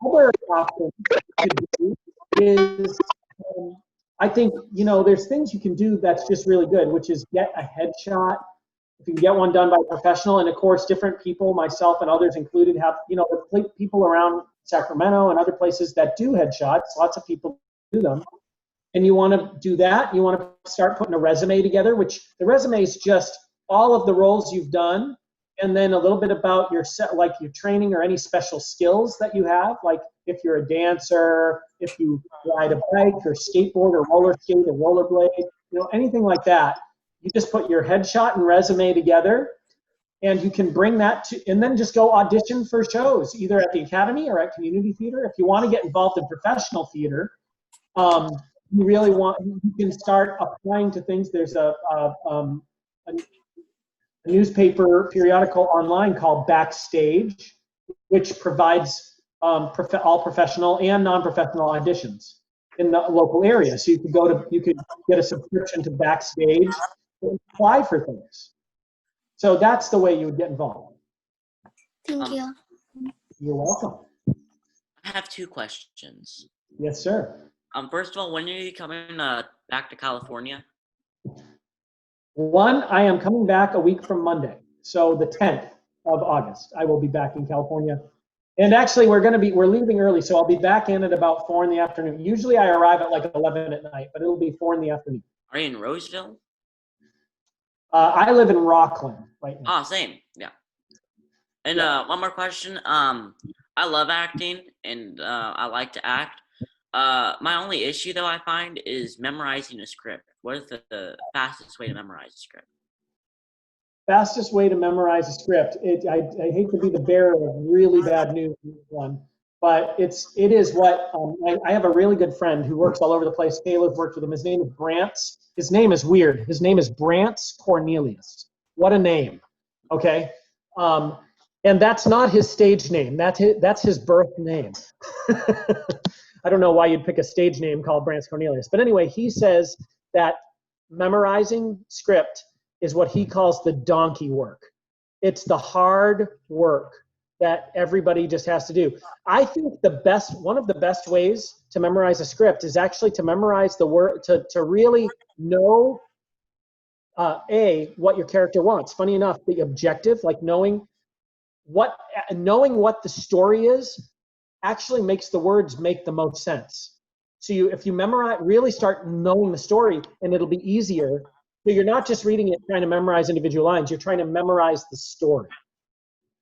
other option you could do is, I think, there's things you can do that's just really good, which is get a headshot. If you can get one done by a professional, and of course, different people, myself and others included, have, the people around Sacramento and other places that do headshots, lots of people do them. And you want to do that, you want to start putting a resume together, which the resume is just all of the roles you've done, and then a little bit about your training or any special skills that you have, like if you're a dancer, if you ride a bike or skateboard or roller skate or rollerblade, anything like that. You just put your headshot and resume together, and you can bring that to, and then just go audition for shows, either at the academy or at community theater. If you want to get involved in professional theater, you can start applying to things. There's a newspaper periodical online called Backstage, which provides all professional and non-professional auditions in the local area. So you could get a subscription to Backstage and apply for things. So that's the way you would get involved. Thank you. You're welcome. I have two questions. Yes, sir. First of all, when are you coming back to California? One, I am coming back a week from Monday. So the 10th of August, I will be back in California. And actually, we're leaving early, so I'll be back in at about 4 in the afternoon. Usually I arrive at like 11 at night, but it'll be 4 in the afternoon. Are you in Roseville? I live in Rockland right now. Oh, same. Yeah. And one more question. I love acting, and I like to act. My only issue, though, I find, is memorizing a script. What is the fastest way to memorize a script? Fastest way to memorize a script. I hate to be the bearer of really bad news on this one, but it is what I have a really good friend who works all over the place. Taylor's worked with him. His name is Brantz. His name is weird. His name is Brantz Cornelius. What a name. Okay. And that's not his stage name. That's his birth name. I don't know why you'd pick a stage name called Brantz Cornelius. But anyway, he says that memorizing script is what he calls the donkey work. It's the hard work that everybody just has to do. I think one of the best ways to memorize a script is actually to memorize the word, to really know, what your character wants. Funny enough, the objective, like knowing what the story is, actually makes the words make the most sense. So if you memorize, really start knowing the story, and it'll be easier. So you're not just reading it trying to memorize individual lines, you're trying to memorize the story.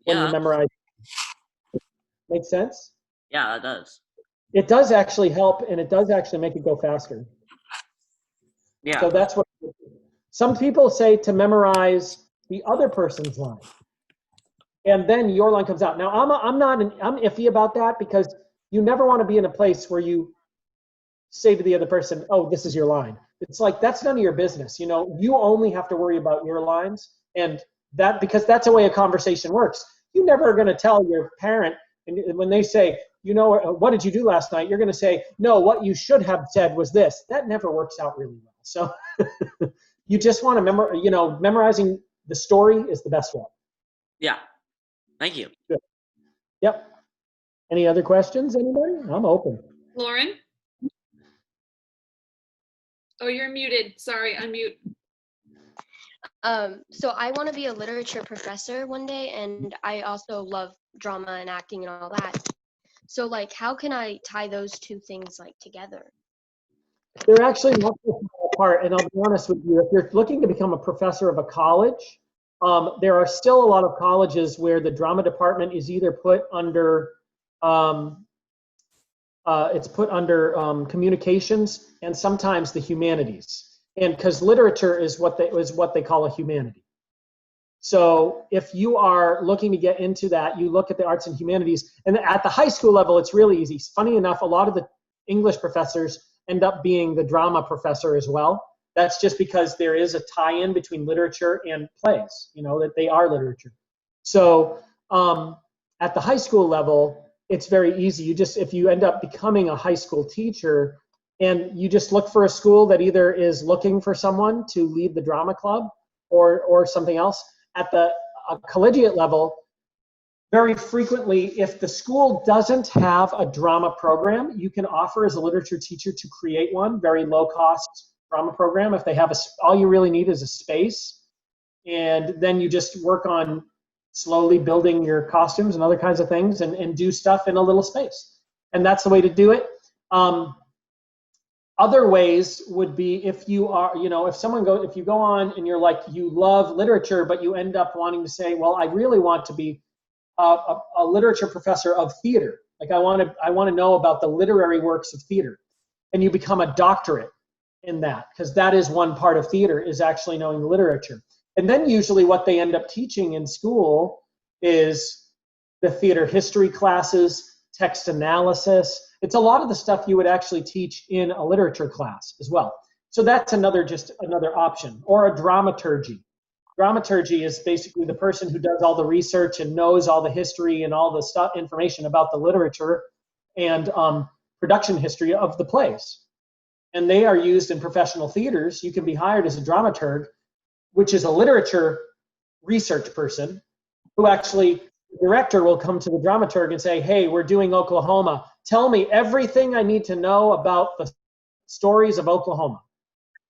When you memorize. Make sense? Yeah, it does. It does actually help, and it does actually make it go faster. Yeah. So that's what some people say, to memorize the other person's line, and then your line comes out. Now I'm iffy about that, because you never want to be in a place where you say to the other person, oh, this is your line. It's like, that's none of your business. You know, you only have to worry about your lines, and that, because that's the way a conversation works. You're never going to tell your parent, and when they say, you know, what did you do last night? You're going to say, no, what you should have said was this. That never works out really well. So you just want to memorizing the story is the best one. Yeah. Thank you. Good. Yep. Any other questions, anybody? I'm open. Lauren? Oh, you're muted. Sorry, unmute. So I want to be a literature professor one day, and I also love drama and acting and all that. So like, how can I tie those two things like together? They're actually not so far apart, and I'll be honest with you, if you're looking to become a professor of a college, there are still a lot of colleges where the drama department is either put under communications and sometimes the humanities, and because literature is what they call a humanity. So if you are looking to get into that, you look at the arts and humanities, and at the high school level, it's really easy. Funny enough, a lot of the English professors end up being the drama professor as well. That's just because there is a tie-in between literature and plays, you know, that they are literature. So at the high school level, it's very easy. If you end up becoming a high school teacher, and you just look for a school that either is looking for someone to lead the drama club or something else. At the collegiate level, very frequently, if the school doesn't have a drama program, you can offer as a literature teacher to create one, very low cost drama program. If they have all you really need is a space, and then you just work on slowly building your costumes and other kinds of things, and do stuff in a little space. And that's the way to do it. Other ways would be if you are, if you go on and you're like, you love literature, but you end up wanting to say, well, I really want to be a literature professor of theater. Like I want to know about the literary works of theater. And you become a doctorate in that, because that is one part of theater, is actually knowing the literature. And then usually what they end up teaching in school is the theater history classes, text analysis. It's a lot of the stuff you would actually teach in a literature class as well. So that's another option. Or a dramaturgy. Dramaturgy is basically the person who does all the research and knows all the history and all the information about the literature and production history of the plays. And they are used in professional theaters. You can be hired as a dramaturg, which is a literature research person who actually, the director will come to the dramaturg and say, hey, we're doing Oklahoma. Tell me everything I need to know about the stories of Oklahoma.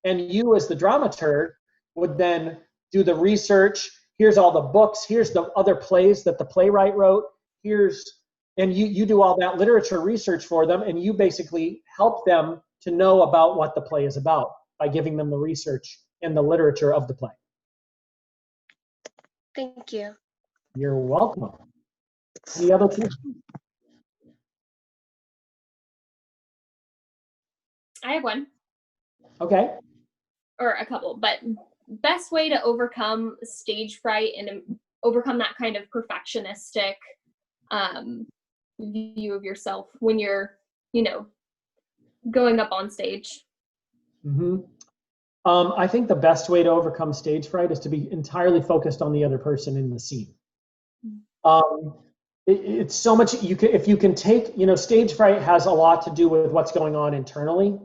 And you as the dramaturg would then do the research. Here's all the books. Here's the other plays that the playwright wrote. And you do all that literature research for them, and you basically help them to know about what the play is about by giving them the research and the literature of the play. Thank you. You're welcome. Any other questions? I have one. Okay. Or a couple, but best way to overcome stage fright and overcome that kind of perfectionistic view of yourself when you're, going up on stage. Mm-hmm. I think the best way to overcome stage fright is to be entirely focused on the other person in the scene. It's so much, if you can take, stage fright has a lot to do with what's going on internally.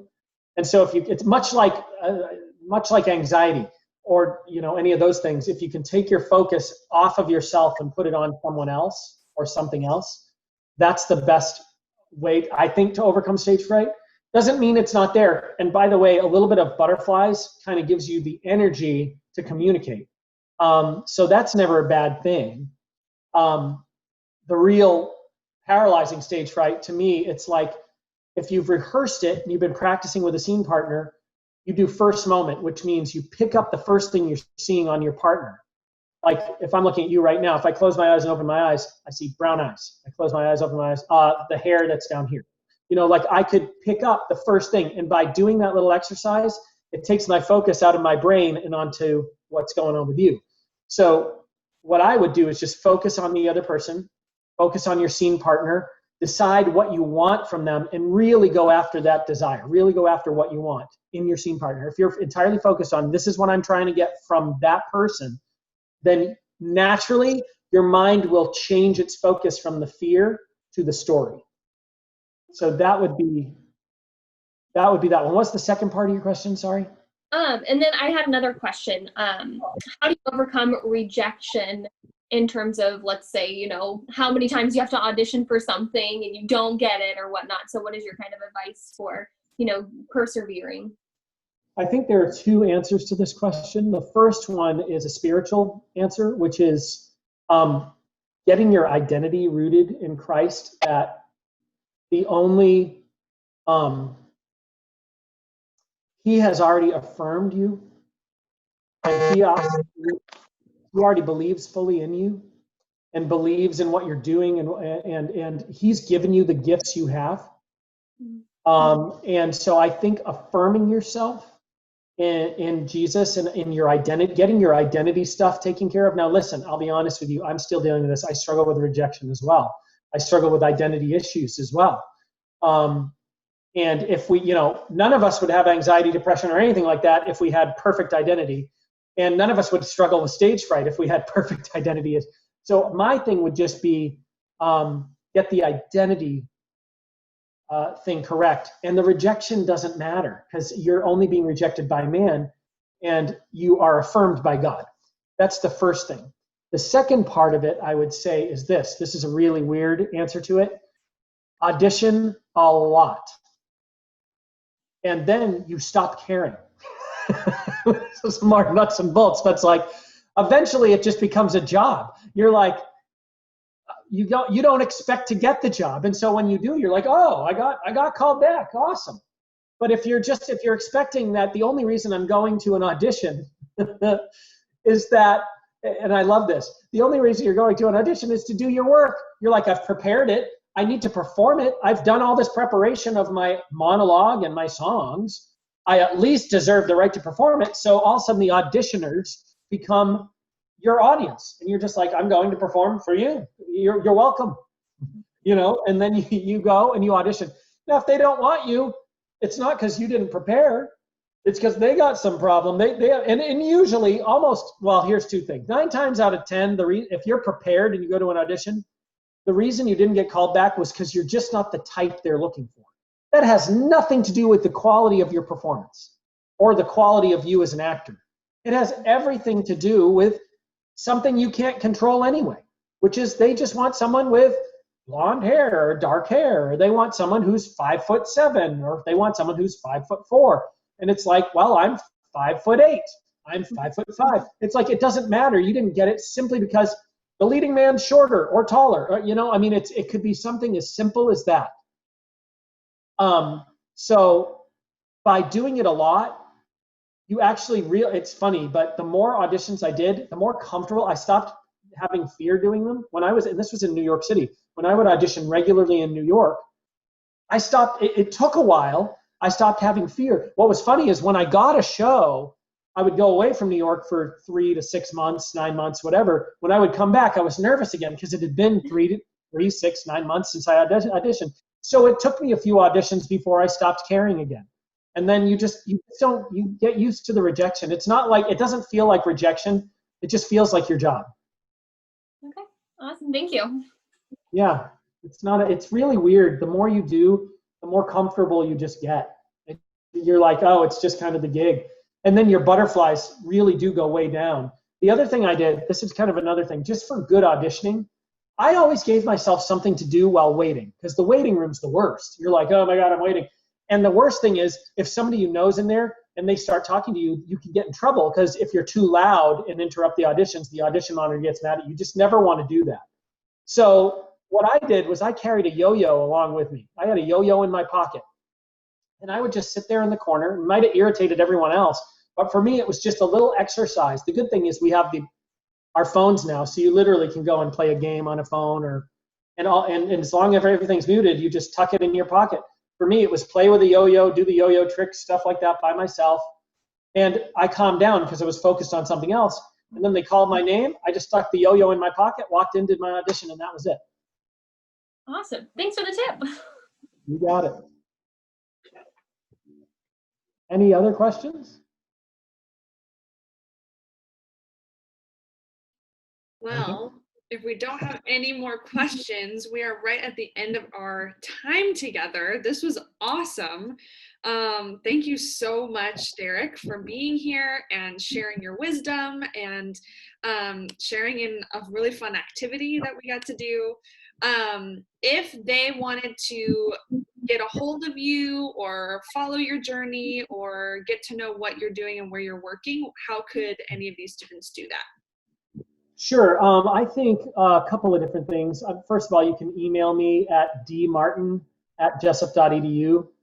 And so it's much like anxiety or, any of those things. If you can take your focus off of yourself and put it on someone else or something else, that's the best way, I think, to overcome stage fright. Doesn't mean it's not there. And by the way, a little bit of butterflies kind of gives you the energy to communicate. So that's never a bad thing. The real paralyzing stage fright, to me, it's like if you've rehearsed it and you've been practicing with a scene partner, you do first moment, which means you pick up the first thing you're seeing on your partner. Like if I'm looking at you right now, if I close my eyes and open my eyes, I see brown eyes. I close my eyes, open my eyes, the hair that's down here. Like I could pick up the first thing, and by doing that little exercise, it takes my focus out of my brain and onto what's going on with you. So what I would do is just focus on the other person, focus on your scene partner, decide what you want from them and really go after that desire, really go after what you want in your scene partner. If you're entirely focused on this is what I'm trying to get from that person, then naturally your mind will change its focus from the fear to the story. So that would be that one. What's the second part of your question? Sorry. And then I had another question. How do you overcome rejection in terms of, let's say, you know, how many times you have to audition for something and you don't get it or whatnot? So what is your kind of advice for, you know, persevering? I think there are two answers to this question. The first one is a spiritual answer, which is getting your identity rooted in Christ, that the only, he has already affirmed you, and he already believes fully in you and believes in what you're doing, and he's given you the gifts you have. And so I think affirming yourself in Jesus and in your identity, getting your identity stuff taken care of. Now, listen, I'll be honest with you. I'm still dealing with this. I struggle with rejection as well. I struggle with identity issues as well. And if we, you know, none of us would have anxiety, depression, or anything like that if we had perfect identity. And none of us would struggle with stage fright if we had perfect identity. So my thing would just be get the identity thing correct. And the rejection doesn't matter because you're only being rejected by man and you are affirmed by God. That's the first thing. The second part of it, I would say, is this. This is a really weird answer to it. Audition a lot. And then you stop caring. This is more nuts and bolts, but it's like, eventually it just becomes a job. You're like, you don't expect to get the job. And so when you do, you're like, oh, I got called back. Awesome. But if you're expecting that the only reason I'm going to an audition is that, and I love this, the only reason you're going to an audition is to do your work. You're like, I've prepared it. I need to perform it. I've done all this preparation of my monologue and my songs. I at least deserve the right to perform it. So all of a sudden the auditioners become your audience. And you're just like, I'm going to perform for you. You're welcome. You know, and then you go and you audition. Now, if they don't want you, it's not because you didn't prepare. It's because they got some problem. They have, and usually almost, well, here's two things. 9 times out of 10, if you're prepared and you go to an audition, the reason you didn't get called back was because you're just not the type they're looking for. That has nothing to do with the quality of your performance or the quality of you as an actor. It has everything to do with something you can't control anyway, which is they just want someone with blonde hair or dark hair, or they want someone who's 5'7", or they want someone who's 5'4". And it's like, well, I'm 5'8", I'm 5'5". It's like, it doesn't matter. You didn't get it simply because the leading man's shorter or taller. You know, I mean, it could be something as simple as that. So by doing it a lot, you actually it's funny, but the more auditions I did, the more comfortable I stopped having fear doing them. When I was, and this was in New York City, when I would audition regularly in New York, I stopped, it took a while, I stopped having fear. What was funny is when I got a show, I would go away from New York for 3 to 6 months, 9 months, whatever. When I would come back, I was nervous again because it had been 3, 6, 9 months since I auditioned. So it took me a few auditions before I stopped caring again. And then you get used to the rejection. It's not like, it doesn't feel like rejection. It just feels like your job. Okay, awesome, thank you. Yeah, it's really weird. The more you do, the more comfortable you just get. You're like, oh, it's just kind of the gig. And then your butterflies really do go way down. The other thing I did, this is kind of another thing, just for good auditioning, I always gave myself something to do while waiting, because the waiting room's the worst. You're like, oh my God, I'm waiting. And the worst thing is, if somebody you know is in there and they start talking to you, you can get in trouble, because if you're too loud and interrupt the auditions, the audition monitor gets mad at you. You just never want to do that. So what I did was I carried a yo-yo along with me. I had a yo-yo in my pocket. And I would just sit there in the corner. It might have irritated everyone else, but for me, it was just a little exercise. The good thing is we have our phones now, so you literally can go and play a game on a phone, and as long as everything's muted, you just tuck it in your pocket. For me, it was play with a yo-yo, do the yo-yo tricks, stuff like that by myself. And I calmed down because I was focused on something else. And then they called my name. I just stuck the yo-yo in my pocket, walked in, did my audition, and that was it. Awesome. Thanks for the tip. You got it. Any other questions? Well, if we don't have any more questions, we are right at the end of our time together. This was awesome. Thank you so much, Derek, for being here and sharing your wisdom and sharing in a really fun activity that we got to do. If they wanted to get a hold of you or follow your journey or get to know what you're doing and where you're working, how could any of these students do that? Sure. I think a couple of different things. First of all, you can email me at dmartin@jessup.edu. You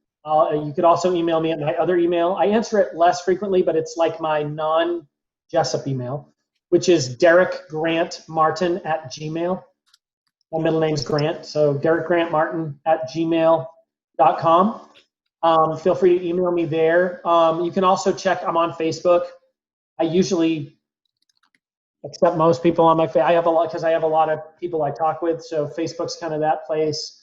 could also email me at my other email. I answer it less frequently, but it's like my non-Jessup email, which is derekgrantmartin@gmail.com. My middle name's Grant, so derekgrantmartin@gmail.com. Feel free to email me there. You can also check, I'm on Facebook. I usually accept most people on my I have a lot, because I have a lot of people I talk with, so Facebook's kind of that place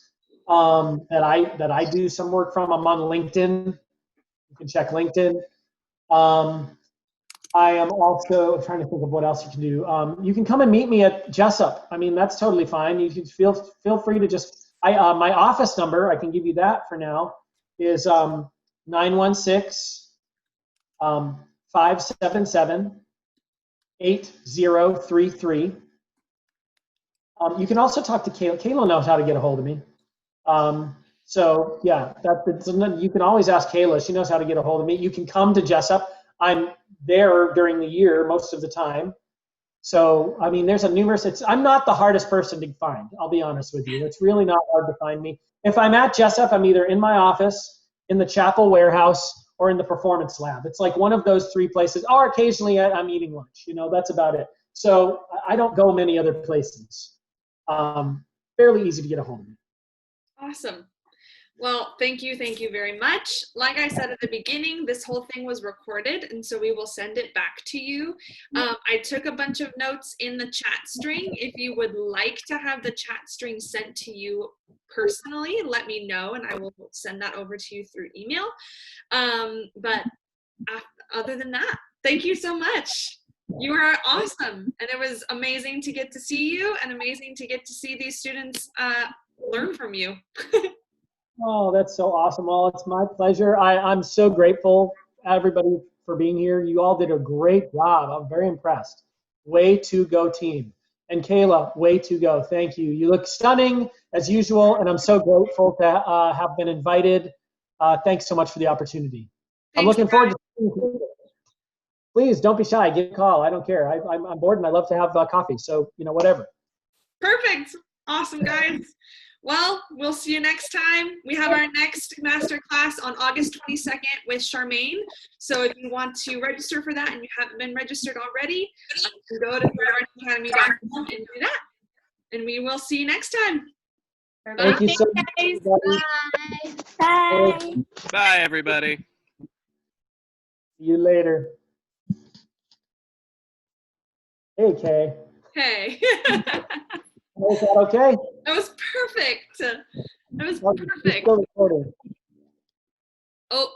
that I do some work from. I'm on LinkedIn. You can check LinkedIn. I am also trying to think of what else you can do. You can come and meet me at Jessup. I mean, that's totally fine. You can feel free to just, my office number, I can give you that for now, is 916-577-8033. You can also talk to Kayla. Kayla knows how to get a hold of me. So yeah, you can always ask Kayla. She knows how to get a hold of me. You can come to Jessup. I'm there during the year most of the time. So, I mean, there's I'm not the hardest person to find, I'll be honest with you. It's really not hard to find me. If I'm at Jessup, I'm either in my office, in the chapel warehouse, or in the performance lab. It's like one of those three places, or occasionally I'm eating lunch, that's about it. So I don't go many other places. Fairly easy to get a hold of me. Awesome. Well, thank you very much. Like I said at the beginning, this whole thing was recorded, and so we will send it back to you. I took a bunch of notes in the chat string. If you would like to have the chat string sent to you personally, let me know, and I will send that over to you through email. But other than that, thank you so much. You are awesome, and it was amazing to get to see you and amazing to get to see these students learn from you. Oh, that's so awesome. Well, it's my pleasure. I'm so grateful, everybody, for being here. You all did a great job. I'm very impressed. Way to go, team. And Kayla, way to go. Thank you. You look stunning, as usual, and I'm so grateful to have been invited. Thanks so much for the opportunity. I'm looking forward to seeing you. Please, don't be shy. Give a call. I don't care. I'm bored, and I love to have coffee. So, whatever. Perfect. Awesome, guys. Well, we'll see you next time. We have our next master class on August 22nd with Charmaine. So if you want to register for that and you haven't been registered already, you can go to freeartsacademy.com and do that. And we will see you next time. Thank you so much. Guys. Bye. Bye, everybody. See you later. Hey, Kay. Hey. Is that okay? That was perfect. That was You're perfect. still recording. Oh.